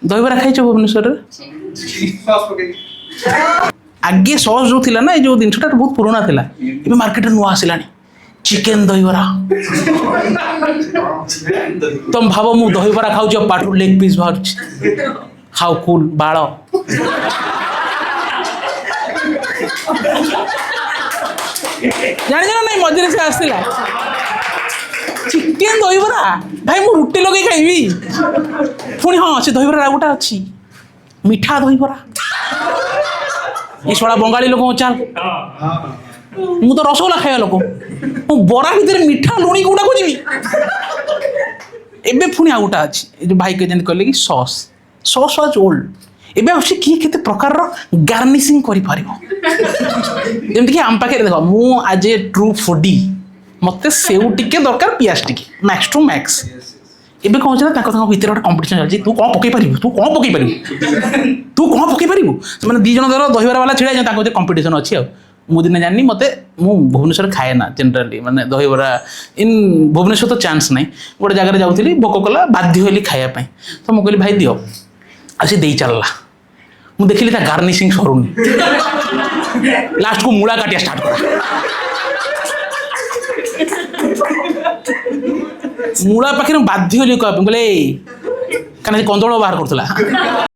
दहीबरा खाई भुवनेश्वर आगे सस जो थिला ना जो जिनटा बहुत पुराना थिला ए मार्केट नुआ आसिलानी चिकेन दहीबरा तुम भाव मु दहीबरा खाऊ पाटू लेग पीस बाहर हाउ कूल बाल जान ना नहीं मझे से आसला चिकेन दहीबरा भाई मु रुटी लगे खाइबी पुणी हाँ से दहीबरा गोटा अच्छी मिठा दहीबरा ये सड़ा बंगाली लोक चाल मु तो रसगोला खाया लोक मु बरा भितर मिठा लुणी गुड़ा को जीवी एबे पुणी आ गोटा अच्छी जो भाई के जन कहले कि सॉस सॉस वाज ओल्ड एबे आसी किए केते प्रकार रो गार्निशिंग करि पारिबो जेमति कि आम पाखे देखो मु आज ए ट्रू फूडी मते सेउ टिके दरकार पियाज टिके मैक्स टू मैक्स एबे कौन छला ताको भीतर गोटे कंपटीशन चलछि तू कौन पकई पारिबु माने दी जन धर दहीबरा वाला छिड़ा ताको जे कंपटीशन अछि आ मु दिन जाननी मते मु भुवनेश्वर खाए ना जनरली माने दहीबरा इन भुवनेश्वर तो चांस नहीं गोटे जगह जाउथली भोक कला बाध्य होली खाया पई तो मु कहली भाई दियो आसी देई चलला मु देखिली ता गार्निशिंग सरुनी लास्ट को मूला काटिया स्टार्ट करा मूला पाखे बाध्य होली कहले कंदोल बाहर करथला